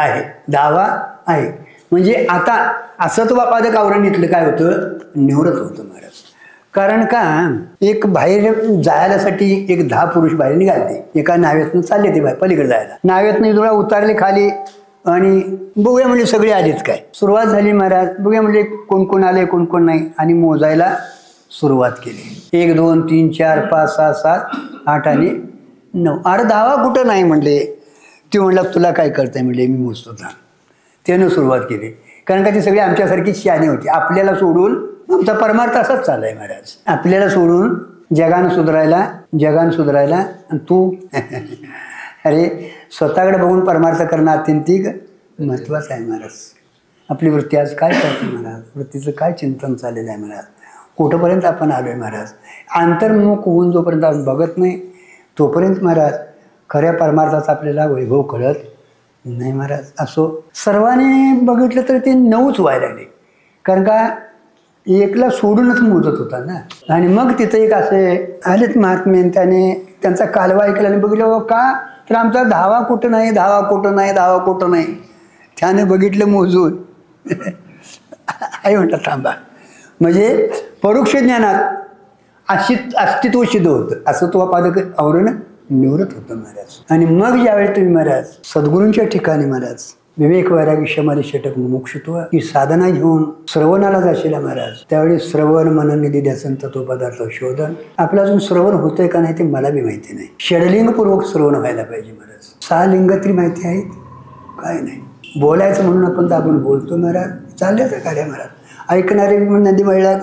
आहे, धावा आहे. म्हणजे आता असत्वपादक आवरणीतलं काय होतं, निवृत्त होतं महाराज. कारण का, एक बाहेर जायलासाठी एक 10 पुरुष बाहेर निघाले, एका नावेतनं चालले ते बाहेर पलीकडे जायला. नावेतनं थोडा उतारले खाली आणि बघूया म्हणजे सगळे आलेच काय. सुरुवात झाली महाराज, बघूया म्हणजे कोण कोण आले कोण कोण नाही, आणि मोजायला सुरुवात केली. 1 2 3 4 5 6 7 8 आणि 9. अरे 10वा कुठं नाही म्हणले. ते म्हणलं तुला काय करताय म्हणले, मी मोजतो ना. त्यानं सुरुवात केली. कारण का ती सगळी आमच्यासारखी शहाणी होती. आपल्याला सोडून आमचा परमार्थ असाच चाललाय महाराज. आपल्याला सोडून जगानं सुधारायला आणि तू अरे स्वतःकडे बघून परमार्थ करणं अत्यंतिक महत्त्वाचं आहे महाराज. आपली वृत्ती आज काय करते महाराज, वृत्तीचं काय चिंतन चाललेलं आहे महाराज, कुठंपर्यंत आपण आलोय महाराज. अंतर्मुख होऊन जोपर्यंत आपण बघत नाही तोपर्यंत महाराज खऱ्या परमार्थाचा आपल्याला वैभव कळत नाही महाराज. असो, सर्वांनी बघितलं तर ते 9च व्हायला लागले. कारण का एकला सोडूनच मोजत होता ना. आणि मग तिथं एक असे आलेत महात्मे, त्याने त्यांचा कालवा ऐकला आणि बघितलं का, तर आमचा 10वा कुठं नाही, 10वा कुठं नाही, 10वा कुठं नाही. त्याने बघितलं मोजून आई म्हणतात थांबा. म्हणजे परोक्ष ज्ञानात अस्तित्व सिद्ध होतं, असत्वपादक आवरण निवृत्त होतं महाराज. आणि मग ज्यावेळी तुम्ही महाराज सद्गुरूंच्या ठिकाणी महाराज विवेक वैराग्य शमाधी षटक मुमुक्षुत्व ही साधना घेऊन श्रवणाला जाशील महाराज, त्यावेळी श्रवण मनन निधी ध्यासन तत्वपदार्थ शोधन. आपलं अजून श्रवण होतंय का नाही ते मला बी माहिती नाही. षडलिंगपूर्वक श्रवण व्हायला पाहिजे महाराज. 6 लिंग तरी माहिती आहेत काय नाही. बोलायचं म्हणून आपण तर आपण बोलतो महाराज, चालल्या तर गाड्या महाराज. ऐकणारे नदी महिला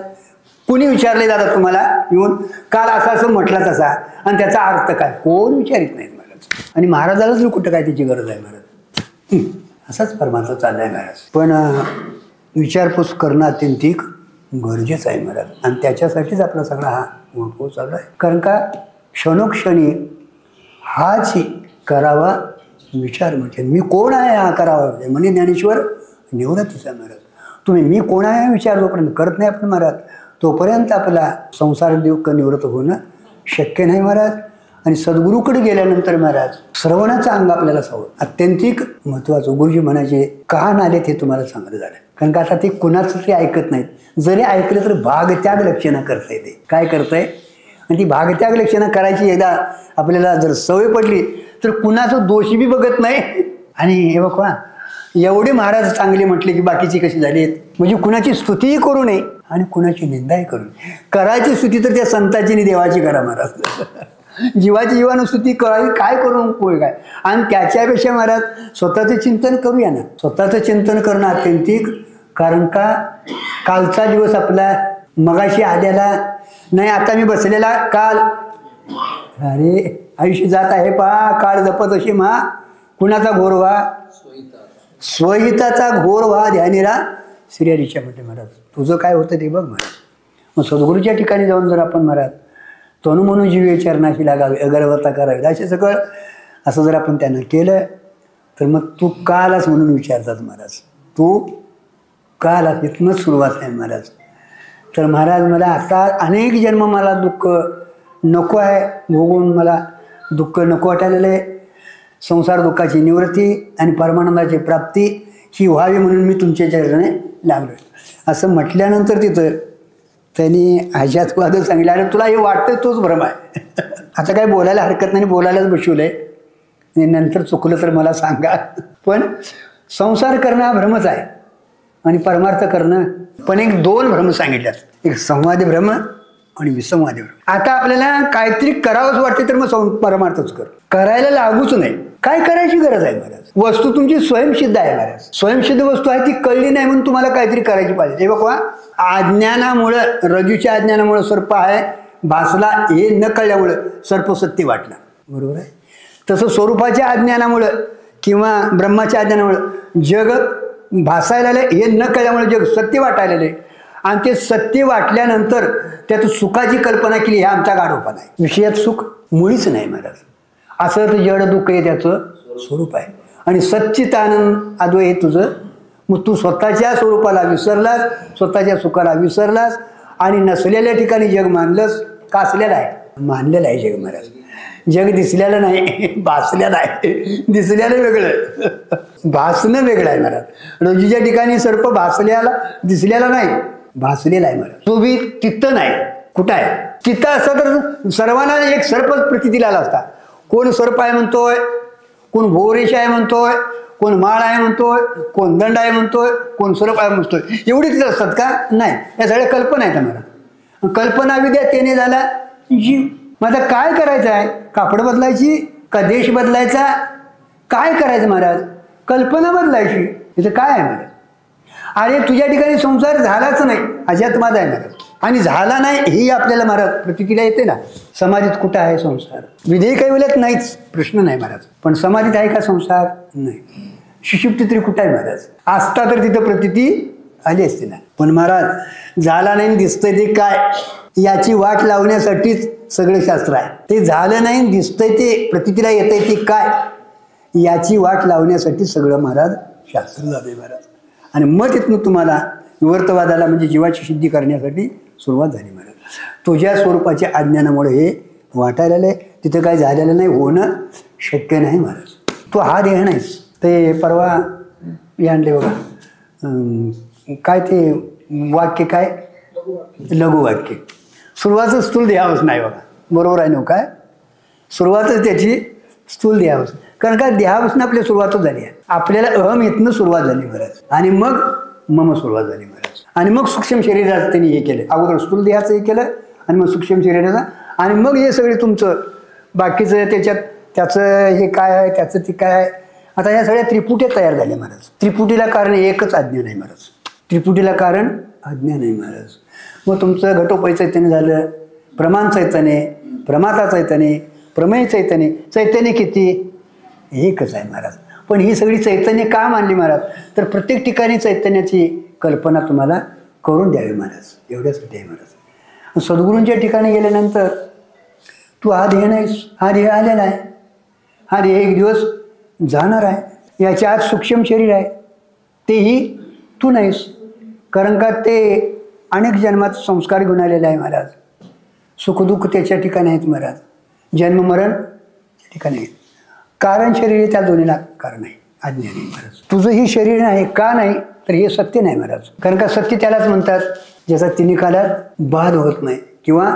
कुणी विचारले जातात तुम्हाला येऊन, काल असं असं म्हटलं तसा आणि त्याचा अर्थ काय, कोण विचारित नाहीत महाराज. आणि महाराजालाच कुठं काय त्याची गरज आहे महाराज. असाच परमार्थ चाललाय महाराज. पण विचारपूस करणं अत्यंतिक गरजेचं आहे महाराज. आणि त्याच्यासाठीच आपला सगळा हा वैभव चालू आहे. कारण का क्षणोक्षणी हाच करावा विचार. म्हणजे मी कोण आहे हा करावा म्हणजे ज्ञानेश्वर निवृत्तीचा महाराज. तुम्ही मी कोण आहे हा विचार जोपर्यंत करत नाही आपण महाराज तोपर्यंत आपला संसार दुःख निवृत्त होणं शक्य नाही महाराज. आणि सद्गुरूकडे गेल्यानंतर महाराज श्रवणाचं अंग आपल्याला सावध अत्यंतिक महत्त्वाचं. गुरुजी म्हणायचे कान आलेत हे तुम्हाला चांगलं झालं. कारण का आता ते कुणाचं तरी ऐकत नाहीत. जरी ऐकलं तर भागत्याग लक्षणं करता येते. काय करताय, आणि ती भागत्याग लक्षणं करायची एकदा आपल्याला जर सवय पडली तर कुणाचं दोषी बी बघत नाही. आणि हे बघा एवढे महाराज चांगले म्हटले की बाकीची कशी झाली आहेत. म्हणजे कुणाची स्तुतीही करू नये आणि कुणाची निंदाही करू नये. करायची स्तुती तर त्या संताची आणि देवाची करा महाराज. जीवाची जीवानं स्तुती करावी काय करून पोय काय. आणि त्याच्यापेक्षा महाराज स्वतःचं चिंतन करूया ना. स्वतःचं चिंतन करणं अत्यंतिक. कारण का कालचा दिवस आपला मगाशी आल्याला नाही, आता मी बसलेला काल. अरे आयुष्य जात आहे पहा, काळ जपत अशी मा कुणाचा घोर व्हा, स्वहिताचा घोर व्हा ध्यानीरा श्रीहरीच्या म्हणते महाराज. तुझं काय होतं ते बघ महाराज. मग सद्गुरूच्या ठिकाणी जाऊन जर आपण महाराज तनु म्हणून जीवे चरणाशी लागावे अगरवता करावी असे सगळं असं जर आपण त्यानं केलं तर मग तू का आलास म्हणून विचारतात महाराज. तू का आलास इथनंच सुरुवात आहे महाराज. तर महाराज मला आता अनेक जन्म मला दुःख नको आहे, भोगून मला दुःख नको वाटायलेलं आहे. संसार दुःखाची निवृत्ती आणि परमानंदाची प्राप्ती ही व्हावी म्हणून मी तुमच्या चरणी लागलो. असं म्हटल्यानंतर तिथं त्यांनी ह्याच्यात वादच सांगितलं, अरे तुला हे वाटतं तोच भ्रम आहे. आता काय बोलायला हरकत नाही, बोलायलाच बसवलंय. नंतर चुकलं तर मला सांगा. पण संसार करणं हा भ्रमच आहे आणि परमार्थ करणं पण. एक 2 भ्रम सांगितल्यात, एक संवादी भ्रम आणि विसंवादी भ्रम. आता आपल्याला काहीतरी करावंच वाटते तर मग परमार्थच कर, करायला लागूच नाही. काय करायची गरज आहे महाराज. वस्तू तुमची स्वयंसिद्ध आहे महाराज. स्वयंसिद्ध वस्तू आहे ती कळली नाही म्हणून तुम्हाला काहीतरी करायची पाहिजे. हे बघा अज्ञानामुळं, रजूच्या अज्ञानामुळं सर्प आहे भासला हे न कळल्यामुळं सर्प सत्य वाटला. बरोबर आहे. तसं स्वरूपाच्या अज्ञानामुळं किंवा ब्रह्माच्या अज्ञानामुळं जग भासायला आलं हे न कळल्यामुळे जग सत्य वाटायला आले. आणि ते सत्य वाटल्यानंतर त्यात सुखाची कल्पना केली. हे आमचा गाढवपणा आहे. विषयात सुख मुळीच नाही महाराज. असं तर जड दुःख हे त्याचं स्वरूप आहे. आणि सच्चिदानंद अद्वैत हे तुझं. मग तू स्वतःच्या स्वरूपाला विसरलास, स्वतःच्या सुखाला विसरलास आणि नसलेल्या ठिकाणी जग मानलंस. का असलेलं आहे, मानलेलं आहे जग महाराज. जग दिसलेलं नाही, भासलेलं आहे. दिसलेलं वेगळं. भासणं वेगळं आहे महाराज. रोजीच्या ठिकाणी सर्प भासल्याला दिसलेला नाही, भासलेला आहे महाराज. तो बी तिथं नाही, कुठं आहे? तिथं असतं तर सर्वांना एक सर्पच प्रतीला आला असता. कोण सर्प आहे म्हणतोय, कोण भोरेश आहे म्हणतोय, कोण माळ आहे म्हणतोय, कोण दंड आहे म्हणतोय, कोण सर्प आहे म्हणतोय. एवढी तिथं असतात का? नाही. या सगळ्या कल्पना आहेत आम्हाला. कल्पना विद्या त्याने झाला जीव. मग आता काय करायचं आहे? कापड बदलायची का देश बदलायचा? काय करायचं महाराज? कल्पना बदलायची. इथं काय आहे महाराज? अरे तुझ्या ठिकाणी संसार झालाच नाही, अध्यात्मात आहे महाराज. आणि झाला नाही ही आपल्याला महाराज प्रतिक्रिया येते ना. समाधीत कुठं आहे संसार? विधेय काही बोलत नाहीच, प्रश्न नाही महाराज. पण समाधीत आहे का संसार? नाही. सुषुप्ती तरी कुठं आहे महाराज? असता तर तिथं प्रतिती आली असते ना. पण महाराज झाला नाही दिसतंय ते काय, याची वाट लावण्यासाठीच सगळं शास्त्र आहे. ते झालं नाही दिसतंय ते प्रतितीला येतंय ते काय, याची वाट लावण्यासाठी सगळं महाराज शास्त्र झालंय महाराज. आणि मग तिथून तुम्हाला विवर्तवादाला म्हणजे जीवाची सिद्धी करण्यासाठी सुरुवात झाली महाराज. तुझ्या स्वरूपाच्या अज्ञानामुळे हे वाटायला आहे. तिथं काय झालेलं नाही, होणं शक्य नाही महाराज. तो हा देह नाहीस. ते परवा हे आणले बघा, काय ते वाक्य, काय लघुवाक्य. सुरुवातच स्थूल देहावच नाही बघा. बरोबर आहे ना? काय सुरुवातच त्याची स्थूल देहावस. कारण का देहापासून आपली सुरुवातच झाली आहे. आपल्याला अहम इथनं सुरुवात झाली महाराज. आणि मग मम सुरुवात झाली महाराज. आणि मग सूक्ष्म शरीराचं त्यांनी हे केलं. अगोदर स्थूल देहाचं हे केलं आणि मग सूक्ष्म शरीराचं. आणि मग हे सगळे तुमचं बाकीचं त्याच्यात त्याचं हे काय आहे, त्याचं ते काय आहे. आता या सगळ्या त्रिपुट्या तयार झाल्या महाराज. त्रिपुटीला कारण एकच अज्ञान आहे महाराज. त्रिपुटीला कारण अज्ञान आहे महाराज. मग तुमचं घटोपै चैतन्य झालं, प्रमाण चैतन्य, प्रमाता चैतन्य, प्रमेय चैतन्य. चैतन्य किती? एकच आहे महाराज. पण ही सगळी चैतन्य का मानली महाराज? तर प्रत्येक ठिकाणी चैतन्याची कल्पना तुम्हाला करून द्यावी महाराज, एवढ्यासाठी आहे महाराज. सद्गुरूंच्या ठिकाणी गेल्यानंतर तू हा ध्येय नाहीस, हा ध्येय आलेला आहे, हा ध्येय एक दिवस जाणार आहे. याच्या आत सूक्ष्म शरीर आहे, तेही तू नाहीस. कारण का ते अनेक जन्मात संस्कार घेऊन आलेले आहे महाराज. सुखदुःख त्याच्या ठिकाणी आहेत महाराज. जन्म मरण त्या ठिकाणी आहेत. कारण शरीर त्या दोन्हीला कारण आहे, अज्ञान आहे महाराज. तुझं ही शरीर नाही का? नाही तर हे सत्य नाही महाराज. कारण का सत्य त्यालाच म्हणतात ज्याचा तिन्ही कालात बाध होत नाही किंवा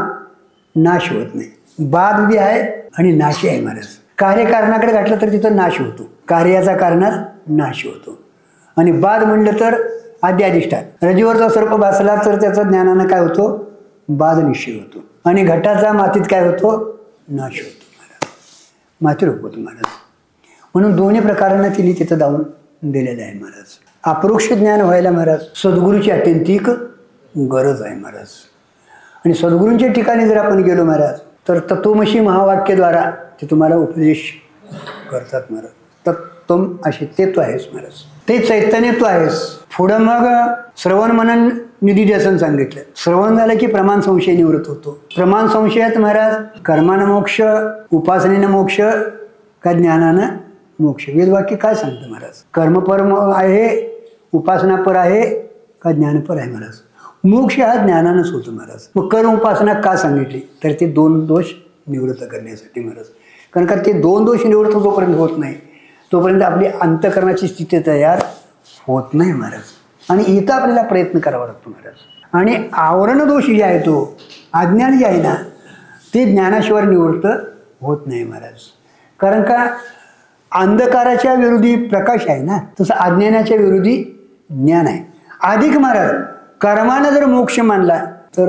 नाश होत नाही. बाध बी आहे आणि नाशी आहे महाराज. कार्यकारणाकडे घातलं तर तिथं नाश होतो, कार्याचा कारणात नाश होतो. आणि बाध म्हणलं तर आद्य अधिष्ठान. रजेवरचा सर्प भासला तर त्याचा ज्ञानानं काय होतो? बाध निश्चय होतो. आणि घटाचा मातीत काय होतो? नाश होतो महाराज, मातीरूप होतो महाराज. म्हणून दोन्ही प्रकारांना तिने तिथं जाऊन दिलेलं आहे महाराज. अपरोक्ष ज्ञान व्हायला महाराज सद्गुरूची अत्यंतिक गरज आहे महाराज. आणि सद्गुरूंच्या ठिकाणी जर आपण गेलो महाराज तर तत्वमसी महावाक्याद्वारा ते तुम्हाला उपदेश करतात महाराज. तत्वम असे ते तू आहेस महाराज, ते चैतन्य तू आहेस. पुढं मग श्रवण मनन निधी व्यसन सांगितलं. श्रवण झालं की प्रमाण संशय निवृत्त होतो. प्रमाण संशयात महाराज कर्मानं मोक्ष, उपासनेनं मोक्ष का ज्ञानानं मोक्ष? वेदवाक्य काय सांगतं महाराज? कर्मपर आहे, उपासनापर आहे का ज्ञानपर आहे महाराज? मोक्ष हा ज्ञानानंच होतो महाराज. मग कर्म उपासना का सांगितली? तर ते दोन दोष निवृत्त करण्यासाठी महाराज. कारण का ते दोन दोष निवृत्त जोपर्यंत होत नाही तोपर्यंत आपली अंतःकरणाची स्थिती तयार होत नाही महाराज. आणि इथं आपल्याला प्रयत्न करावा लागतो महाराज. आणि आवरण दोष जे आहे तो अज्ञान जे आहे ना ते ज्ञानाशिवाय निवृत्त होत नाही महाराज. कारण का अंधकाराच्या विरोधी प्रकाश आहे ना, तसं अज्ञानाच्या विरोधी ज्ञान आहे. अधिक महाराज कर्मानं जर मोक्ष मानला तर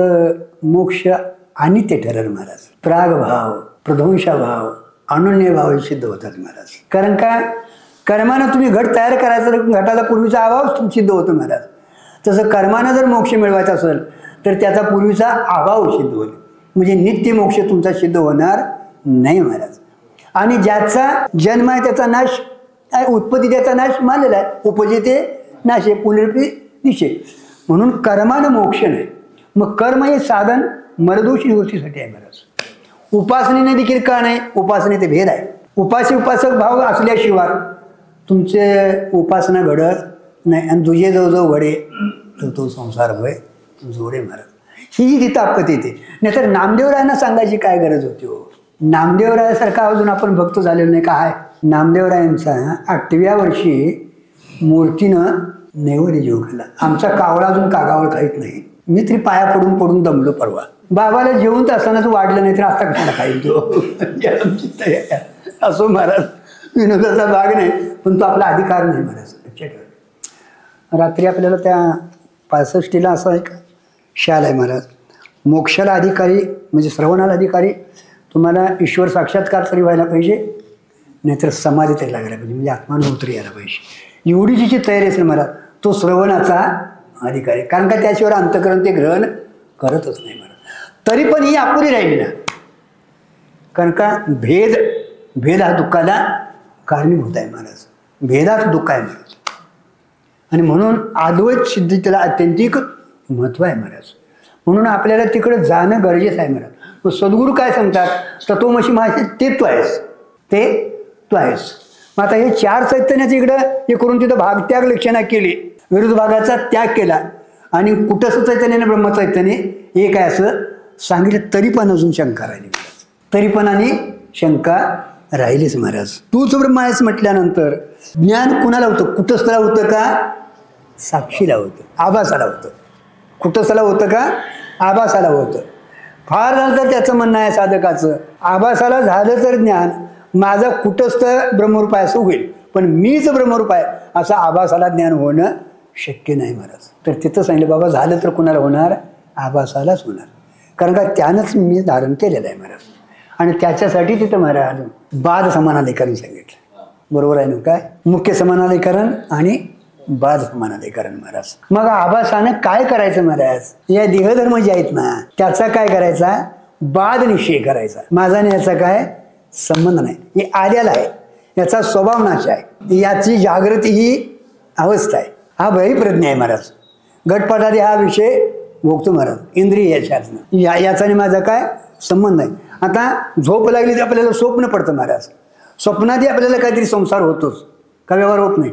मोक्ष अनित्य ठरेल महाराज. प्रागभाव, प्रध्वंसाभाव, अनन्यभाव सिद्ध होतात महाराज. कारण का कर्मानं तुम्ही घट तयार करायचा तर घटाचा पूर्वीचा अभाव सिद्ध होतो महाराज. तसं कर्मानं जर मोक्ष मिळवायचा असेल तर त्याचा पूर्वीचा अभाव सिद्ध होईल. म्हणजे नित्य मोक्ष तुमचा सिद्ध होणार नाही महाराज. आणि ज्याचा जन्म आहे त्याचा नाश आहे, उत्पत्ती त्याचा नाश मानलेला आहे. उपजिते नाश आहे, पुनरुक्ती निषेध. म्हणून कर्मानं मोक्ष नाही. मग कर्म हे साधन मरदोष निवृत्तीसाठी आहे महाराज. उपासनेने देखील का नाही? उपासनेचे भेद आहे. उपासक भाव असल्याशिवाय तुमचे उपासना घडत नाही. आणि तुझे जो घडे तो संसार भय जोडे महाराज. ही तिथं आपत येते. नाहीतर नामदेवरायांना सांगायची काय गरज होती हो? नामदेवरायासारखा अजून आपण भक्त झालेलो नाही. काय नामदेवरायांचा 8व्या वर्षी मूर्तीनं नैवेद्य जेवू घाला. आमचा कावळा अजून कागावर खाईत नाही. मी तरी पाया पडून पडून दमलो परवा. बाबाला जेवून असतानाच वाढलं नाही तर आता कशाला खाईल तो. आमची तयारी असो महाराज, विनोदाचा भाग नाही, पण तो आपला अधिकार नाही महाराज. लक्षात ठेवा. रात्री आपल्याला त्या 65ला असा एक शाल आहे महाराज, मोक्षाला अधिकारी म्हणजे श्रवणाला अधिकारी तुम्हाला ईश्वर साक्षात्कार तरी व्हायला पाहिजे, नाहीतर समाधी तरी लागायला पाहिजे, म्हणजे आत्मानुभव तरी यायला पाहिजे. एवढी जी तयारी असेल महाराज तो श्रवणाचा अधिकारी, कारण का त्याशिवाय अंतःकरण ते ग्रहण करतच नाही महाराज. तरी पण ही अपुरी राहिली ना, कारण का भेद हा दुःखाला कारणीभूत आहे महाराज. भेदात दुःख आहे महाराज, आणि म्हणून अद्वैत सिद्धी त्याला अत्यंतिक महत्त्व आहे महाराज. म्हणून आपल्याला तिकडे जाणं गरजेचं आहे महाराज. मग सद्गुरू काय सांगतात, तत्वमसी महाराज ते तू आहेस, ते तू आहेस. मग आता हे 4 चैतन्याचं इकडं हे करून तिथं भागत्याग लक्षणा केली, विरुद्ध भागाचा त्याग केला, आणि कुठंच चैतन्याने ब्रह्मचैतन्य एक आहे असं सांगितलं, तरी पण अजून शंका राहिली महाराज. तरी पण आणि शंका राहिलीच महाराज. तूच ब्रह्म आहेस म्हटल्यानंतर ज्ञान कुणाला होतं, कुटस्थला होतं का साक्षीला होतं, आभासाला होतं. कुटस्थला होतं का आभासाला होतं. फार झालं तर त्याचं म्हणणं आहे साधकाचं, आभासाला झालं तर ज्ञान माझा कुटस्थ ब्रह्मरूप आहे असं होईल, पण मीच ब्रह्मरूप आहे असं आभासाला ज्ञान होणं शक्य नाही महाराज. तर तिथं सांगितलं बाबा झालं तर कुणाला होणार, आभासालाच होणार, कारण का त्यानंच मी धारण केलेलं आहे महाराज. आणि त्याच्यासाठी तिथं महाराज बाद समानाधिकरण सांगितलं. बरोबर आहे ना, काय मुख्य समानाधिकरण आणि बाद समानाधिकरण महाराज. मग आभासानं काय करायचं महाराज, या देहधर्म जे आहेत ना त्याचा काय करायचा, बाद निश्चय करायचा. माझा आणि याचा काय संबंध नाही, हे आलेला आहे, याचा स्वभाव नाश आहे, याची जागृती ही अवस्था आहे, हा बहिप्रज्ञा आहे महाराज. घटपटादी हा विषय भोगतो महाराज, इंद्रिय याच्यातनं, याचा आणि माझा काय संबंध आहे. आता झोप लागली तर आपल्याला स्वप्न पडतं महाराज, स्वप्नातही आपल्याला काहीतरी संसार होतोच का, व्यवहार होत नाही,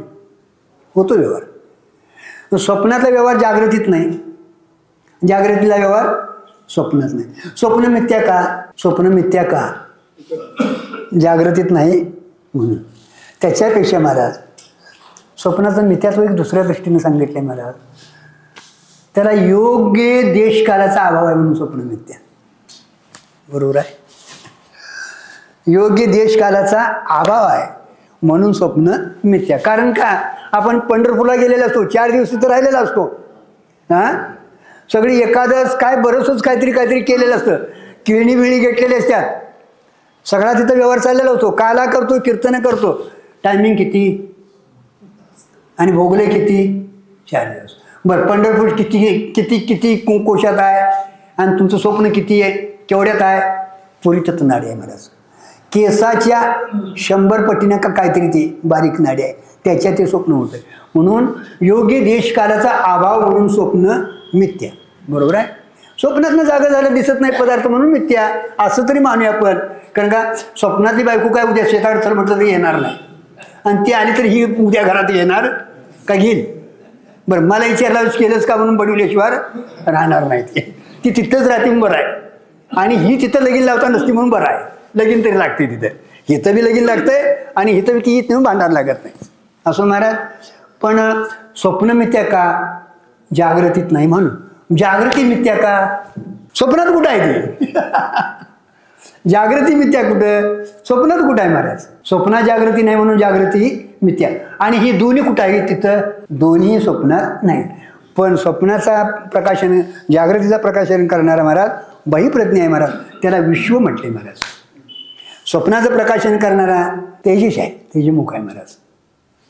होतो व्यवहार. स्वप्नातला व्यवहार जागृतीत नाही, जागृतीला व्यवहार स्वप्नात नाही. स्वप्न मिथ्या का, स्वप्न मिथ्या का, जागृतीत नाही म्हणून. त्याच्यापेक्षा महाराज स्वप्नाचं मिथ्यात्व एक दुसऱ्या दृष्टीने सांगितलंय महाराज, त्याला योग्य देशकालाचा अभाव आहे म्हणून स्वप्न मिथ्या. बरोबर आहे, योग्य देशकालाचा अभाव आहे म्हणून स्वप्न मिथ्या. कारण का आपण पंढरपूरला गेलेला असतो, 4 दिवस तिथं राहिलेला असतो, हां सगळी एकादश काय बरंचच काहीतरी केलेलं असतं, केळणी बिळणी घेतलेली असतात, सगळा तिथं व्यवहार चाललेला होतो, काला करतो, कीर्तन करतो, टायमिंग किती आणि भोगले किती, 4 दिवस. बरं पंढरपूर किती कोशात आहे आणि तुमचं स्वप्न किती आहे, केवढ्यात आहे, पुरीतच नाडी आहे महाराज. केसाच्या 100 पटीनं का काहीतरी ती बारीक नाडी आहे, त्याच्यात ते स्वप्न होतं. म्हणून योग्य देशकालाचा अभाव म्हणून स्वप्न मिथ्या. बरोबर आहे, स्वप्नातनं जागा झालं दिसत नाही पदार्थ म्हणून मिथ्या असं तरी मानूया आपण. कारण का स्वप्नातली बायको काय उद्या शेतात चल म्हटलं तरी येणार नाही, आणि ती आली तर ही उद्या घरात येणार का घेईल. बरं मला विचारला केलंच का म्हणून बडवल्याशिवाय राहणार नाही, ती तिथंच राहते म्हणून बरं आहे, आणि ही तिथं लगीन लावता नसती म्हणून बरं आहे, लगीन तरी लागते तिथं, हिथं बी लगीन लागतंय आणि हिथं बी ती इथं भांडायला लागत नाही असं महाराज. पण स्वप्न मिथ्या का, जागृतीत नाही म्हणून. जागृती मिथ्या का, स्वप्नात कुठं आहे ती जागृती मिथ्या कुठं, स्वप्नात कुठं आहे महाराज. स्वप्नात जागृती नाही म्हणून जागृती मिथ्या, आणि ही दोन्ही कुठं आहे तिथं, दोन्ही स्वप्नात नाही. पण स्वप्नाचा प्रकाशन, जागृतीचा प्रकाशन करणारा महाराज बहिप्रज्ञा आहे महाराज, त्याला विश्व म्हटले महाराज. स्वप्नाचं प्रकाशन करणारा तेजस आहे, तेजमुख आहे महाराज.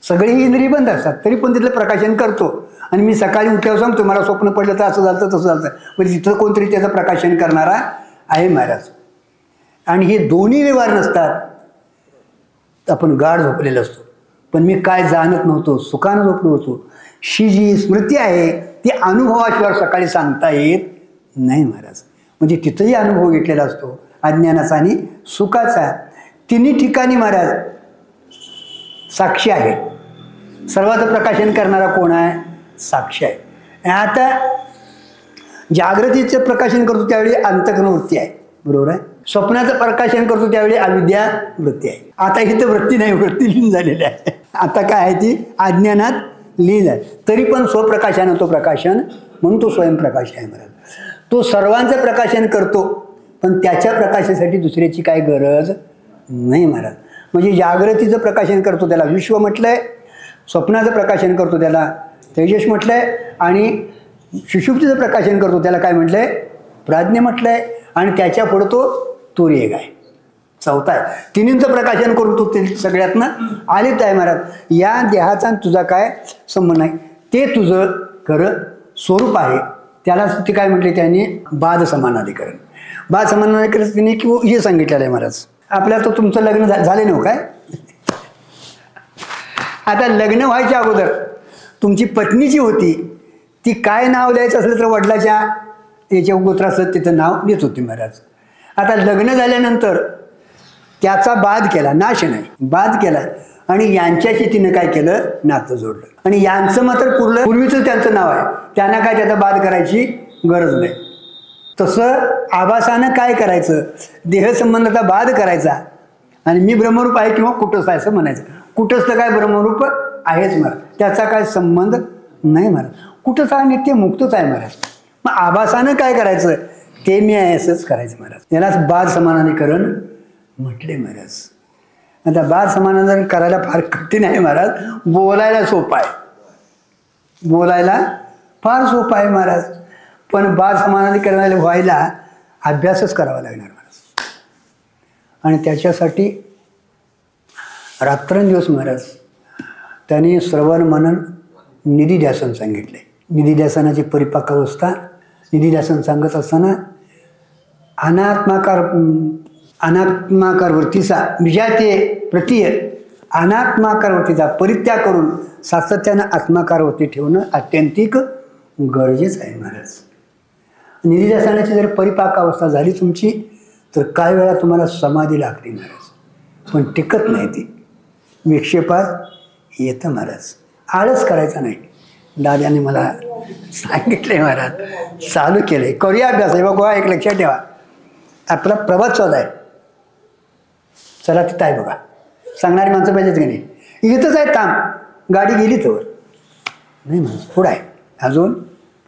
सगळी इंद्रिय बंद असतात तरी पण तिथलं प्रकाशन करतो, आणि मी सकाळी उठल्यावर सांगतो मला स्वप्न पडलं तर असं झालं तसं झालं, म्हणजे तिथं कोणतरी त्याचं प्रकाशन करणारा आहे महाराज. आणि हे दोन्ही व्यवहार नसतात आपण गाढ झोपलेलं असतो, पण मी काय जाणत नव्हतो, सुखानं झोपलो होतो. शी जी स्मृती आहे ती अनुभवाशिवाय सकाळी सांगता येत नाही महाराज. म्हणजे तिथंही अनुभव घेतलेला असतो, अज्ञानाचा आणि सुखाचा. तिन्ही ठिकाणी महाराज साक्षी आहे. सर्वाचं प्रकाशन करणारा कोण आहे, साक्षी आहे. आता जागृतीचं प्रकाशन करतो त्यावेळी अंतःकरण वृत्ती आहे. बरोबर आहे, स्वप्नाचं प्रकाशन करतो त्यावेळी अविद्या वृत्ती आहे. आता ही तर वृत्ती नाही, वृत्ती लीन झालेली आहे. आता काय आहे ती अज्ञानात लीन आहे. तरी पण स्वप्रकाशानं तो प्रकाशन म्हणून तो स्वयंप्रकाश आहे महाराज. तो सर्वांचं प्रकाशन करतो, पण त्याच्या प्रकाशासाठी दुसऱ्याची काय गरज नाही महाराज. म्हणजे जागृतीचं प्रकाशन करतो त्याला विश्व म्हटलंय, स्वप्नाचं प्रकाशन करतो त्याला तेजस म्हटलंय, आणि सुषुप्तीचं प्रकाशन करतो त्याला काय म्हटलंय, प्राज्ञ म्हटलंय, आणि त्याच्या पुढं तो तुर्यग आहे, चौथा आहे. तिन्हींचं प्रकाशन करून तो ते सगळ्यातनं आलेत आहे महाराज. या देहाचा तुझा काय संबंध नाही, ते तुझं खरं स्वरूप आहे. त्याला ते काय म्हटले त्यांनी, बाद समानाधिकरण. बाद समानाधिकरण तिने की हे सांगितलेलं आहे महाराज. आपल्याला तर तुमचं लग्न झाले नव्ह काय, आता लग्न व्हायच्या अगोदर तुमची पत्नी जी होती ती काय नाव लिहायचं असलं तर वडिलाच्या याच्या गोत्राचं तिथं नाव लिहित होती महाराज. आता लग्न झाल्यानंतर त्याचा बाद केला, नाश नाही, बाद केला, आणि यांच्याशी तिनं काय केलं, नातं जोडलं. आणि यांचं मात्र पूर्वीचं त्यांचं नाव आहे, त्यांना काय त्याचा बाद करायची गरज नाही. तसं आभासानं काय करायचं, देहसंबंधाचा बाद करायचा, आणि मी ब्रह्मरूप आहे किंवा कुटस्थ आहे असं म्हणायचं. कुटस्थ काय ब्रह्मरूप आहेच महाराज, त्याचा काय संबंध नाही महाराज. कुटस्थ हा नित्य मुक्तच आहे महाराज. मग आभासानं काय करायचं, ते मी आहे असंच करायचं महाराज. यालाच बाद समानाधिकरण म्हटले महाराज. आता बाद समानाधिकरण करायला फार कठीण आहे महाराज, बोलायला सोपं आहे, बोलायला फार सोपं आहे महाराज, पण बाद समानाधिकरण व्हायला अभ्यासच करावा लागणार महाराज. आणि त्याच्यासाठी रात्रंदिवस महाराज त्यांनी श्रवण मनन निधिध्यासन सांगितले. निधिध्यासनाची परिपाकावस्था, निधिध्यासन सांगत असताना अनात्माकार वृत्तीचा विजाते प्रतीय अनात्माकार वृत्तीचा परित्याग करून सातत्यानं आत्माकार वृत्ती ठेवणं अत्यंतिक गरजेचं आहे महाराज. निधिध्यासनाची जर परिपाकावस्था झाली तुमची तर काय वेळा तुम्हाला समाधी लागते महाराज, पण टिकत नाही ती, विक्षेपात येतं महाराज. आळस करायचा नाही. दादाने मला सांगितले महाराज, चालू केलंय, करूया अभ्यास आहे बघा. एक लक्षात ठेवा, आपला प्रवास चालू आहे, चला तिथं आहे बघा, सांगणारी माणसं पाहिजेत की नाही. इथंच आहे थांब, गाडी गेली तर नाही माणूस पुढं आहे, अजून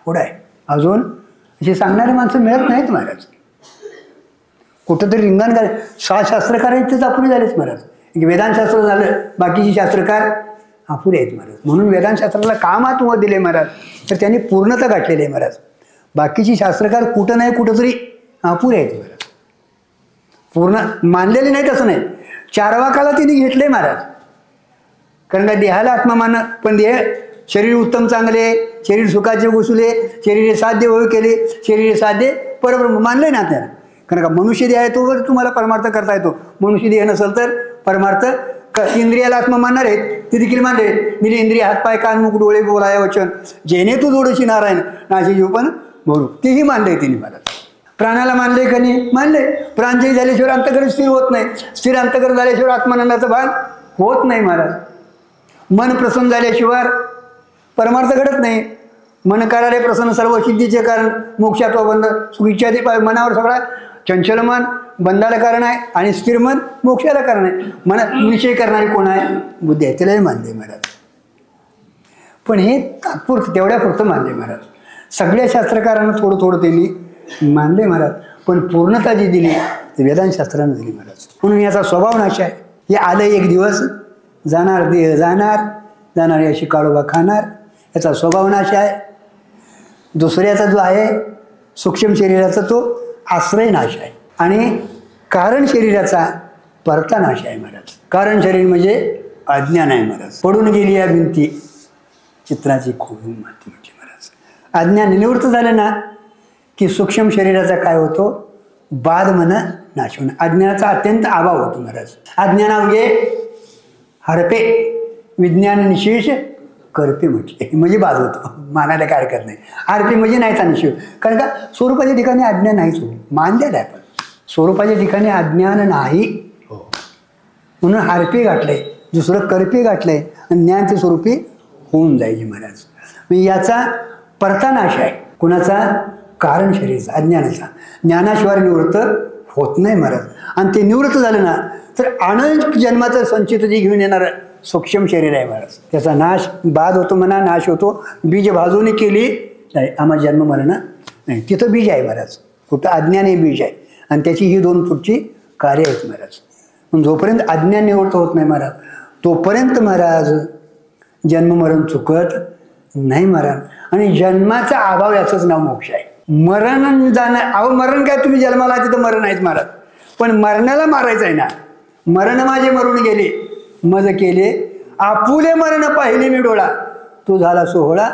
पुढं आहे, अजून अशी सांगणारी माणसं मिळत नाहीत महाराज. कुठंतरी रिंगण घाल, 6 शास्त्रकार आहेत तेच अपुरे झालेच महाराज. वेदांतशास्त्र झालं, बाकीची शास्त्रकार अपुरे आहेत महाराज. म्हणून वेदांतशास्त्राला का महत्त्व दिले महाराज, तर त्यांनी पूर्णता गाठलेली आहे महाराज. बाकीची शास्त्रकार कुठं नाही कुठंतरी अपुरे आहेत महाराज, पूर्ण मानलेले नाहीत असं नाही. 4 वाकाला तिने घेतले महाराज, कारण का देहाला आत्मा मान, पण देह शरीर उत्तम चांगले, शरीर सुखाचे घुसले, शरीर साध्य होय केले, शरीर साध्य परब्रह्म मानले ना त्याला. कारण का मनुष्य देह आहे तो तुम्हाला परमार्थ करता येतो, मनुष्य देह नसेल तर परमार्थ. इंद्रियाला आत्मा मानणार आहेत ते देखील मानले, मिली इंद्रिय हातपाय कान मुख डोळे बोलाय वचन, जेणे तू जोडशी नारायण नाशी जीव पण बोलू, तेही मानले तिने महाराज. प्राणाला मानले का नाही, मानले. प्राणजयी झाल्याशिवाय अंतकरण स्थिर होत नाही, स्थिर अंतकरण झाल्याशिवाय आत्मानंदाचं भान होत नाही महाराज. मन प्रसन्न झाल्याशिवाय परमार्थ घडत नाही. मन करारे प्रसन्न सर्व सिद्धीचे कारण, मोक्षात्व बंध सुखिच्छादी मनावर सगळा चंचल मन बंधाला कारण आहे, आणि स्थिर मन मोक्षाला कारण आहे. मनात निश्चय करणारी कोण आहे, बुद्धी आहे, तिलाही मानले महाराज. पण हे तात्पुरतं तेवढ्या पुरतं मानले महाराज. सगळ्या शास्त्रकारांना थोडं थोडं त्यांनी मानले महाराज, पण पूर्णता जी दिली ती वेदांतशास्त्रानं दिली महाराज. म्हणून याचा स्वभाव नाश आहे. हे आलं एक दिवस जाणार, देह जाणार, जाणार याशी काळोबा खाणार, याचा स्वभाव नाश आहे. दुसऱ्याचा जो आहे सूक्ष्म शरीराचा तो आश्रय नाश आहे, आणि कारण शरीराचा परता नाश आहे महाराज. कारण शरीर म्हणजे अज्ञान आहे महाराज. पडून गेली या भिंती चित्राची खोडून माती म्हणजे महाराज. अज्ञान निवृत्त झालं ना की सूक्ष्म शरीराचा काय होतो, बाद म्हणा नाश होणं. अज्ञानाचा अत्यंत अभाव होतो महाराज. अज्ञानावगे हरपे, विज्ञान निशेष करपे म्हटले म्हणजे बाद होतो, मानायला काय हरकत नाही. हरपे म्हणजे नाहीचा निशेष, कारण का स्वरूपाच्या ठिकाणी अज्ञान नाहीच हो, मानलेलं आहे. पण स्वरूपाच्या ठिकाणी अज्ञान नाही हो, म्हणून हरपे गाठलंय, दुसरं करपे गाठलंय, आणि ज्ञानचे स्वरूपी होऊन जायचे महाराज. याचा परता नाश आहे. कुणाचा, कारण शरीराचा, अज्ञानाचा. ज्ञानाशिवाय निवृत्त होत नाही महाराज. आणि ते निवृत्त झालं ना तर अनेक जन्माचं संचित जे घेऊन येणार सूक्ष्म शरीर आहे महाराज. त्याचा नाश बाद होतो म्हणा, नाश होतो. बीज भाजून केली नाही आम्हा जन्म मरण नाही. तिथं बीज आहे महाराज. कुठं अज्ञान हे बीज आहे आणि त्याची ही 2 पुढची कार्य आहेत महाराज. पण जोपर्यंत अज्ञान निवृत्त होत नाही महाराज तोपर्यंत महाराज जन्म मरण चुकत नाही महाराज. आणि जन्माचा अभाव याचंच नाव मोक्ष आहे. मरण जाणं अहो मरण काय तुम्ही जन्माला तिथं मरण आहेच महाराज. पण मरणाला मारायचं आहे ना. मरण माझे मरून गेले मज केले आपुले मरण पाहिले मी डोळा तो झाला सोहळा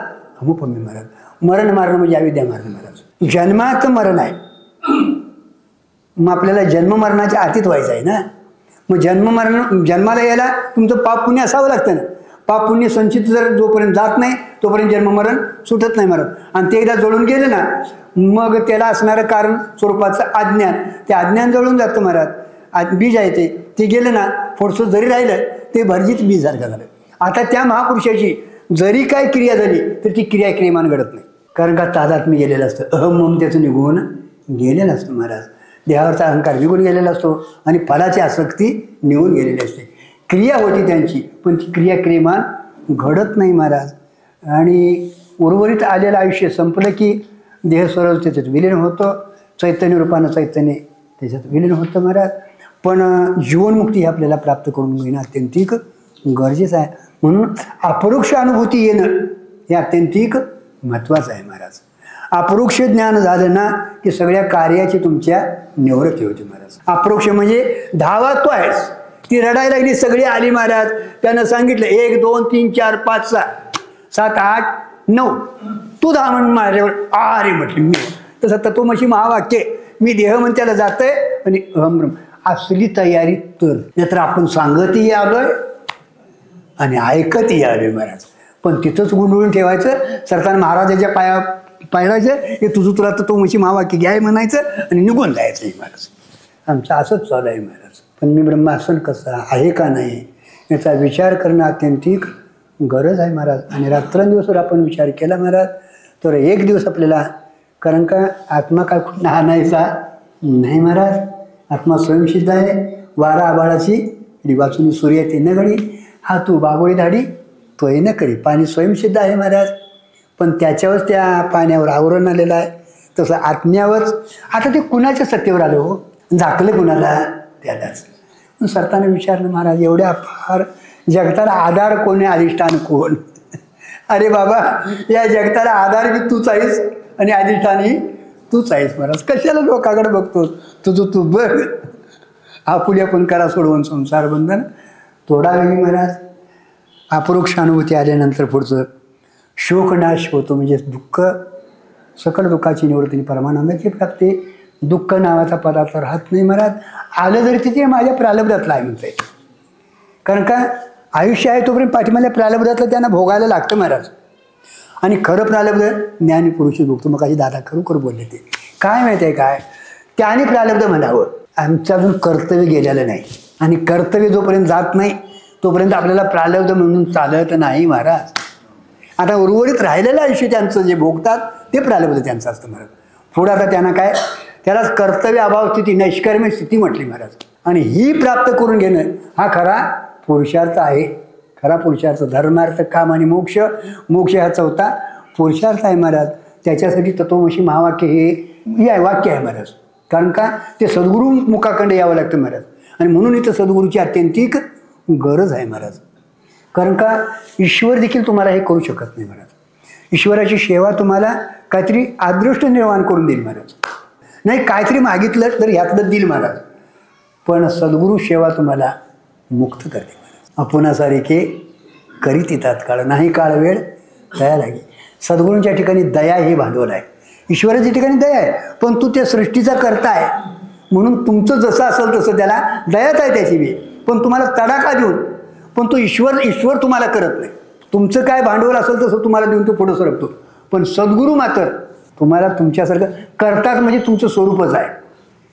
अमुपमी महाराज. मरण मारणं म्हणजे अविद्या मारणं महाराज. जन्माचं मरण आहे. मग आपल्याला जन्म मरणाच्या अतीत व्हायचं आहे ना. मग जन्माला यायला तुमचं पाप पुण्य असावं लागतं ना. पाप पुण्य संचित जर जोपर्यंत जात नाही तोपर्यंत जन्म मरण सुटत नाही महाराज. आणि ते एकदा जळून गेले ना मग त्याला असणारं कारण स्वरूपाचं अज्ञान ते अज्ञान जळून जातं महाराज. बीज आहे ते गेलं ना थोडंसं जरी राहिलं ते भरजीत बीज सारखं झालं. आता त्या महापुरुषाची जरी काय क्रिया झाली तर ती क्रिया क्रियमान घडत नाही. कारण का तादात्म्य गेलेलं असतं. अहममतेचं निघून गेलेलं असतं महाराज. देहावरचा अहंकार निघून गेलेला असतो आणि फलाची आसक्ती निघून गेलेली असते. क्रिया होती त्यांची पण ती क्रिया क्रियमान घडत नाही महाराज. आणि उर्वरित आलेलं आयुष्य संपलं की देह स्वरूप त्याच्यात विलीन होतं. चैतन्य रूपानं चैतन्य त्याच्यात विलीन होतं महाराज. पण जीवनमुक्ती ही आपल्याला प्राप्त करून घेणं अत्यंतिक गरजेचं आहे. म्हणून अपरोक्ष अनुभूती येणं हे अत्यंतिक महत्त्वाचं आहे महाराज. अपरोक्ष ज्ञान झालं ना की सगळ्या कार्याची तुमच्या निवृत्ती होती महाराज. अपरोक्ष म्हणजे धावा तो आहेस. ती रडायला लागली सगळी आली महाराज. त्यानं सांगितलं 1 2 3 4 5 6 7 8 9 तू 10 म्हणून माझ्यावर अरे म्हटलं मी तसं तत्वमसी महावाक्य मी देह म्हणून त्याला जातंय आणि अहम ब्रह्म असली तयारी तर आपण सांगतही आलोय आणि ऐकतही आलोय महाराज. पण तिथंच गुंडळून ठेवायचं. सरताना महाराजाच्या पायरायचं हे तुला तत्वमसी महावाक्य घ्याय म्हणायचं आणि निघून जायचं महाराज. आमचं असंच चालू आहे महाराज. पण मी ब्रह्मासन कसं आहे का नाही याचा विचार करणं अत्यंतिक गरज आहे महाराज. आणि रात्रंदिवस आपण विचार केला महाराज तर एक दिवस आपल्याला कारण का आत्मा काय कुठं आणायचा नाही महाराज. आत्मा स्वयंसिद्ध आहे. वारा आबाळाची वाचून सूर्य ते न घडी हा तू बाबोळी धाडी तोही न करी. पाणी स्वयंसिद्ध आहे महाराज. पण त्याच्यावरच त्या पाण्यावर आवरण आलेलं आहे. तसं आत्म्यावरच आता ते कुणाच्या सत्तेवर आलं हो झाकलं कुणाला त्यालाच. सरताने विचारलं महाराज एवढ्या फार जगताला आधार कोण आहे अधिष्ठान कोण. अरे बाबा या जगताला आधार बी तूच आहेस आणि अधिष्ठानही तूच आहेस महाराज. कशाला लोकांकडे बघतो तुझं तू बघ. आपुल्या पण करा सोडवून संसार बंधन तोडा वेगळी महाराज. अपरोक्ष अनुभूती आल्यानंतर पुढचं शोकनाश होतो म्हणजे दुःख सकल दुःखाची निवृत्ती परमानंदाची प्राप्ती. दुःख नावाचा पदार्थ राहत नाही महाराज. आलं जरी तिथे माझ्या प्रालब्धातला आहे म्हणते. कारण का आयुष्य आहे तोपर्यंत पाठीमाल्या प्रालब्धातलं त्यांना भोगायला लागतं महाराज. आणि खरं प्रालब्ध ज्ञानी पुरुष भोगतो. मग काही दादा खरोखर बोलले ते काय माहिती आहे काय त्याने प्रालब्ध म्हणावं. आमचं अजून कर्तव्य गेलेलं नाही आणि कर्तव्य जोपर्यंत जात नाही तोपर्यंत आपल्याला प्रालब्ध म्हणून चालत नाही महाराज. आता उर्वरित राहिलेलं आयुष्य त्यांचं जे भोगतात ते प्रालब्ध त्यांचं असतं महाराज. पुढं आता त्यांना काय त्यालाच कर्तव्य अभाव स्थिती नैष्कर्म्य स्थिती म्हटली महाराज. आणि ही प्राप्त करून घेणं हा खरा पुरुषार्थ आहे. खरा पुरुषार्थ धर्मार्थ काम आणि मोक्ष. मोक्ष हा चौथा पुरुषार्थ आहे महाराज. त्याच्यासाठी तत्वमसी महावाक्य हे वाक्य आहे महाराज. कारण का ते सद्गुरू मुखाखंड यावं लागतं महाराज. आणि म्हणून इथं सद्गुरूची अत्यंतिक गरज आहे महाराज. कारण का ईश्वर देखील तुम्हाला हे करू शकत नाही महाराज. ईश्वराची सेवा तुम्हाला काहीतरी अदृष्ट निर्माण करून देईल महाराज. नाही काहीतरी मागितलं तर ह्यातलं देईल महाराज. पण सद्गुरू सेवा तुम्हाला मुक्त करते महाराज. अपुनासारिखे करीत तात्काळ नाही काळ वेळ दया लागे. सद्गुरूंच्या ठिकाणी दया हे भांडवल आहे. ईश्वराच्या ठिकाणी दया आहे पण तू त्या सृष्टीचा करता आहे म्हणून तुमचं जसं असेल तसं त्याला दयाच आहे त्याची बी. पण तुम्हाला तडाखा देऊन पण तो ईश्वर तुम्हाला करत नाही. तुमचं काय भांडवल असेल तसं तुम्हाला देऊन तो पुढं सरकतो. पण सद्गुरू मात्र तुम्हाला तुमच्यासारखं करतात म्हणजे तुमचं स्वरूपच आहे.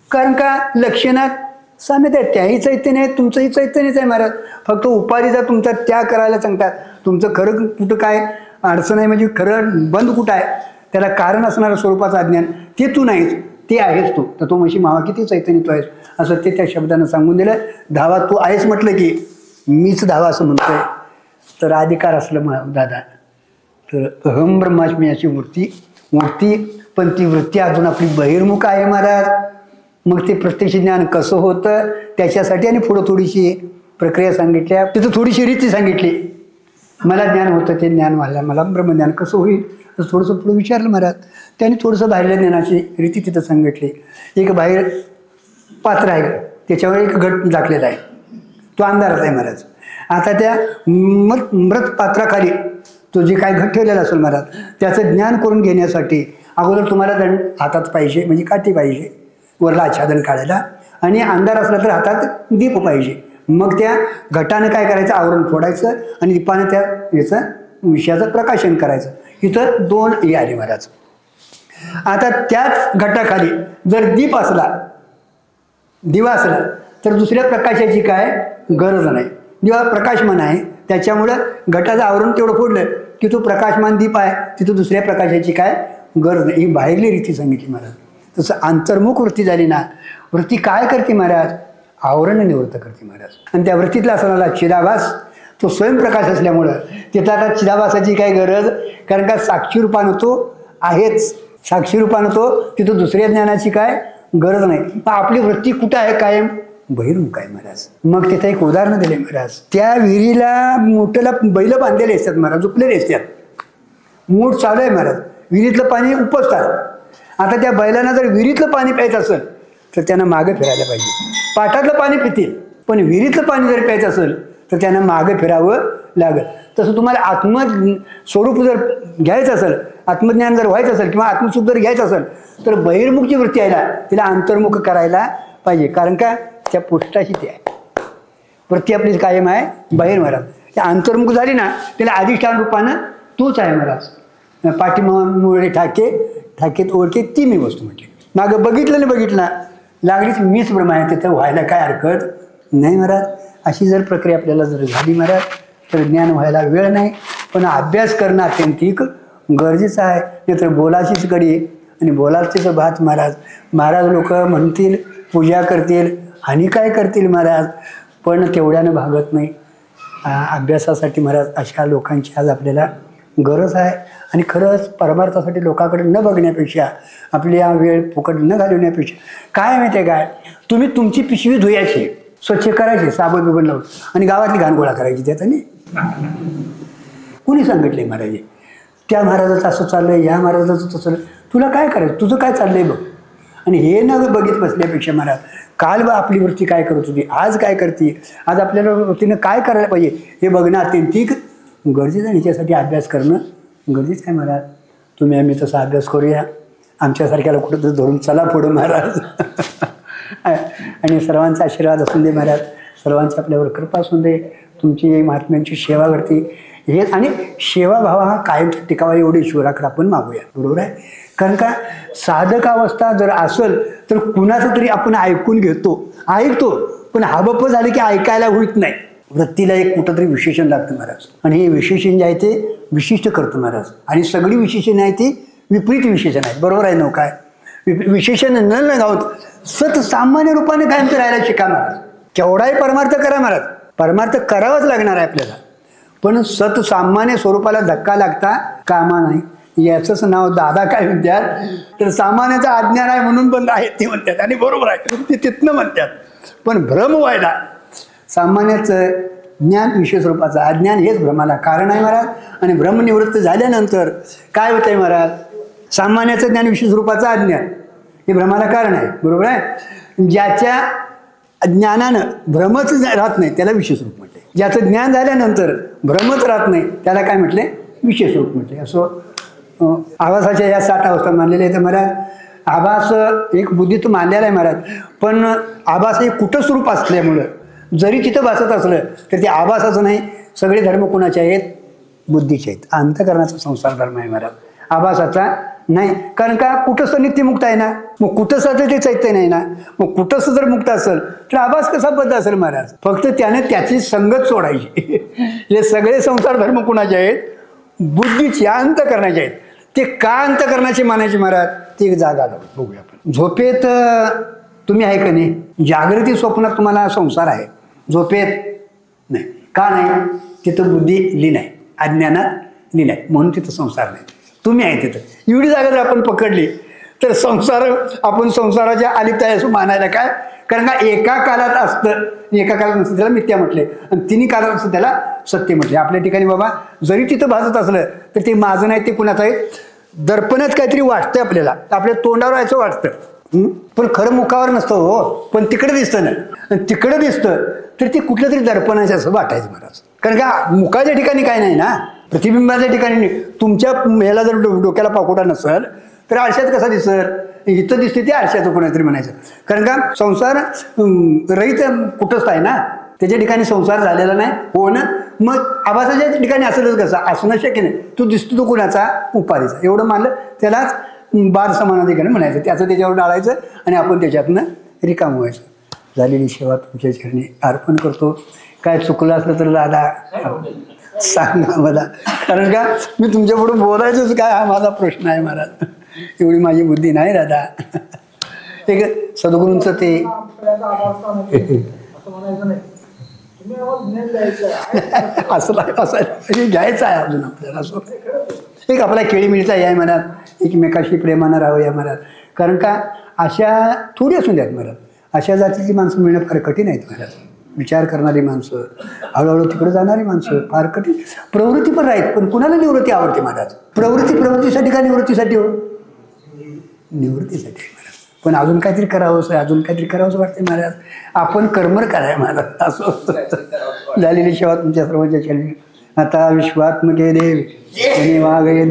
कारण का लक्षणात साम्यता आहे. त्याही चैतन्य आहे तुमचंही चैतन्यच आहे महाराज. फक्त उपाधीचा तुमचा त्याग करायला सांगतात. तुमचं खरं कुठं काय अडचण आहे म्हणजे खरं बंद कुठं आहे त्याला कारण असणारं स्वरूपाचं अज्ञान ते तू नाहीच. ते आहेस तू. तर तो म्हणशी मावा किती चैतन्य तू आहेस, असं ते त्या शब्दानं सांगून दिलं. धावा तू आहेस म्हटलं की मीच धावा असं म्हणतोय. तर अधिकार असलं दादा, तर अहम ब्रह्मास्मी याची मूर्ती पण ती वृत्ती अजून आपली बहिर्मुख आहे महाराज. मग ते प्रत्यक्ष ज्ञान कसं होतं त्याच्यासाठी आणि पुढं थोडीशी प्रक्रिया सांगितल्या, तिथं थोडीशी रीती सांगितली. मला ज्ञान होतं ते ज्ञान व्हायला मला ब्रह्मज्ञान कसं होईल तर थोडंसं पुढं विचारलं महाराज. त्यांनी थोडंसं बाहेरल्या ज्ञानाची रीती तिथं सांगितली. एक बाहेर पात्र आहे, त्याच्यावर एक घट झाकलेला आहे, तो अंधारात आहे महाराज. आता त्या मृत पात्राखाली तो जे काय घट ठेवलेला असेल महाराज, त्याचं ज्ञान करून घेण्यासाठी अगोदर तुम्हाला दंड हातात पाहिजे, म्हणजे काठी पाहिजे वरला आच्छादन काढायला, आणि अंधार असला तर हातात दीप पाहिजे. मग त्या घटानं काय करायचं, आवरण फोडायचं आणि दीपानं त्या याचं विषयाचं प्रकाशन करायचं. इथं 2 हे आले महाराज. आता त्याच घटाखाली जर दीप असला, दिवा असला, तर दुसऱ्या प्रकाशाची काय गरज नाही. दिवा प्रकाशमान आहे, त्याच्यामुळं घटाचं आवरण तेवढं फोडलं की तो प्रकाशमान दीप आहे, तिथं दुसऱ्या प्रकाशाची काय गरज नाही. ही बाहेरली रीती सांगितली महाराज. तसं अंतर्मुख वृत्ती झाली ना, वृत्ती काय करते महाराज, आवरण निवृत्त करते महाराज. आणि त्या वृत्तीतला असणारा चिदाभास तो स्वयंप्रकाश असल्यामुळं तिथं आता चिदाभासाची काय गरज, कारण का साक्षी रूपानं तो आहेच, साक्षी रूपानं तो, तिथं दुसऱ्या ज्ञानाची काय गरज नाही. पण आपली वृत्ती कुठं आहे, कायम बहिर्मुख आहे महाराज. मग तिथे एक उदाहरण दिले महाराज. त्या विहिरीला मोठ्याला बैल बांधलेले असतात महाराज, झुपलेले असतात, मूठ चालू आहे महाराज, विहिरीतलं पाणी उपसतात. आता त्या बैलांना जर विहिरीतलं पाणी प्यायचं असेल तर त्यांना मागे फिरायला पाहिजे. पाटातलं पाणी पितील, पण विहिरीतलं पाणी जर प्यायचं असेल तर त्यांना मागे फिरावं लागेल. तसं तुम्हाला आत्मस्वरूप जर घ्यायचं असेल, आत्मज्ञान जर व्हायचं असेल किंवा आत्मसुख जर घ्यायचं असेल तर बहिर्मुखची वृत्ती यायला तिला अंतर्मुख करायला पाहिजे. कारण का त्या पुष्टाशी ती आहे, वृत्ती आपली कायम आहे बाहेर महाराज. त्या अंतर्मुख झाली ना, तिला अधिष्ठान रूपानं तूच आहे महाराज. पाठीमुळे ठाकेत ओळखे ती मी वस्तू म्हटली. मागं बघितलं नाही बघितलं लागलीच मीच ब्रह्म आहे, तिथं व्हायला काय हरकत नाही महाराज. अशी जर प्रक्रिया आपल्याला जर झाली महाराज तर ज्ञान व्हायला वेळ नाही, पण अभ्यास करणं अत्यंतिक गरजेचं आहे. नाहीतर बोलाचीच कडी आणि बोलाचीच भात महाराज. महाराज लोक म्हणतील, पूजा करतील आणि काय करतील महाराज, पण तेवढ्यानं भागत नाही. अभ्यासासाठी महाराज अशा लोकांची आज आपल्याला गरज आहे. आणि खरंच परमार्थासाठी लोकांकडे न बघण्यापेक्षा, आपल्या वेळ फुकट न घालवण्यापेक्षा काय माहिती आहे काय, तुम्ही तुमची पिशवी धुयाची, स्वच्छ करायची, साबण बिबण लावून, आणि गावातली घाण गोळा करायची. त्याच्याने कुणी सांगितलंय महाराज, त्या महाराजाचं असं चाललंय, ह्या महाराजाचं तसं, तुला काय करायचं, तुझं काय चाललंय बघ. आणि हे न बघित बसल्यापेक्षा महाराज काल आपली वृत्ती काय करत होती, आज काय करते, आज आपल्याला वृत्तीनं काय करायला पाहिजे हे बघणं अत्यंतिक गरजेचं आहे. याच्यासाठी अभ्यास करणं गरजेचं आहे महाराज. तुम्ही आम्ही तसा अभ्यास करूया, आमच्यासारख्याला कुठं तर धरून चला पुढं महाराज. आणि सर्वांचा आशीर्वाद असून दे महाराज, सर्वांची आपल्यावर कृपा असून दे, तुमची महात्म्यांची सेवा करते हे, आणि सेवाभाव हा कायम टिकावा एवढी ईश्वराकडे आपण मागूया. बरोबर आहे. कारण का साधक अवस्था जर असेल तर कुणाचं तरी आपण ऐकून ऐकतो पण हबप झालं की ऐकायला होत नाही. वृत्तीला एक कुठं तरी विशेषण लागतं महाराज, आणि हे विशेषण जे आहे ते विशिष्ट करतं महाराज. आणि सगळी विशेषण आहे ती विपरीत विशेषण आहेत. बरोबर आहे ना काय, विशेषण न लगावत सत सामान्य रूपाने कायम राहायला शिका महाराज. केवढाही परमार्थ करा महाराज, परमार्थ करावाच लागणार आहे आपल्याला, पण सत सामान्य स्वरूपाला धक्का लागता कामा नाही. याचंच नाव दादा काय म्हणतात तर सामान्याचं अज्ञान आहे म्हणून बंद आहे ते म्हणतात, आणि बरोबर आहे ते तिथनं म्हणतात. पण भ्रम व्हायला सामान्याचं ज्ञान विशेष रूपाचं अज्ञान हेच भ्रमाला कारण आहे महाराज. आणि भ्रमनिवृत्त झाल्यानंतर काय होत आहे महाराज, सामान्याचं ज्ञान विशेष रूपाचं अज्ञान हे भ्रमाला कारण आहे. बरोबर आहे. ज्याच्या ज्ञानानं भ्रमच राहत नाही त्याला विशेष रूप म्हटले, ज्याचं ज्ञान झाल्यानंतर भ्रमच राहत नाही त्याला काय म्हटले, विशेष रूप म्हटले. असं आभासाच्या या 60 अवस्था मानलेल्या आहेत महाराज. आभास एक बुद्धीत मानलेला आहे महाराज, पण आभास हे कुठं स्वरूप असल्यामुळं जरी तिथं भासत असलं तर ते आभासाचं नाही. सगळे धर्म कोणाचे आहेत, बुद्धीचे आहेत. अंतःकरणाचा संसार धर्म आहे महाराज, आभासाचा नाही. कारण का कुठंसं नित्यमुक्त आहे ना, मग कुठंसं ते चैतन्य नाही ना, मग कुठंसं जर मुक्त असेल तर आभास कसा बद्ध असेल महाराज. फक्त त्याने त्याची संगत सोडायची. हे सगळे संसार धर्म कुणाचे आहेत, बुद्धीचे अंतःकरणाचे आहेत. ते का अंतःकरणाचे मानायचे महाराज, ती एक जागा बघूया आपण. झोपेत तुम्ही आहे का नाही, जागृती स्वप्नात तुम्हाला संसार आहे, झोपेत नाही. का नाही? तिथं बुद्धी लीन आहे, अज्ञानात लीन आहे, म्हणून तिथं संसार नाही. तुम्ही आहे तिथं. एवढी जागा जर आपण पकडली तर संसार, आपण संसाराच्या आलिप्त आहे असं मानायला काय, कारण का एका काळात असतं, एका काळात नसतं त्याला मिथ्या म्हटले, आणि तिन्ही काळात असतं त्याला सत्य म्हटले. आपल्या ठिकाणी बाबा जरी तिथं भासत असलं तर ते माझं नाही, ते कुणाचं आहे. दर्पणात काहीतरी वाटतं आपल्याला, आपल्या तोंडावर यायचं वाटतं, पण खरं मुखावर नसतं हो, पण तिकडे दिसतं ना, आणि तिकडे दिसतं तर ते कुठलं तरी दर्पणाचं असं वाटायचं महाराज. कारण का मुखाच्या ठिकाणी काय नाही ना, प्रतिबिंबाच्या ठिकाणी नाही. तुमच्या ह्याला जर डोक्याला पाकोटा नसेल तर आरशात कसा दिसत, इथं दिसते ते आरशाचं कोणातरी म्हणायचं. कारण का संसार रहित कुठंच आहे ना, त्याच्या ठिकाणी संसार झालेला नाही हो ना. मग आभासाच्या ठिकाणी असलंच कसं, असणं शक्य नाही. तो दिसतो तो कुणाचा, उपाधीचा. एवढं मानलं त्यालाच बार समानाधिकाने म्हणायचं, त्याचं त्याच्यावर डाळायचं आणि आपण त्याच्यातनं रिकाम व्हायचं. झालेली सेवा तुमच्या चरणी अर्पण करतो. काय चुकलं असलं तर दादा सांगा मला, कारण का मी तुमच्यापुढे बोलायचंच काय हा माझा प्रश्न आहे महाराज, एवढी माझी बुद्धी नाही दादा. एक सद्गुरूंचं ते असं घ्यायचं आहे अजून आपल्याला. असं एक आपला केळीमिळीचा आहे मनात, एकमेकाशी प्रेमानं राहावं या मनात. कारण का अशा थोडी असून द्यात महाराज, अशा जातीची माणसं मिळणं फार कठीण आहेत महाराज. विचार करणारी माणसं, हळूहळू तिकडे जाणारी माणसं फार कठीण. प्रवृत्ती पण राहील, पण कुणाला निवृत्ती आवडते महाराज? प्रवृत्तीसाठी का निवृत्तीसाठी हो? निवृत्तीसाठी महाराज. पण अजून काहीतरी करावंसं, अजून काहीतरी करावंसं वाटते महाराज. आपण कर्म कराय महाराज. असं झालेली सेवा तुमच्या सर्वांच्या चरणी. आता विश्वात्मके देव वागये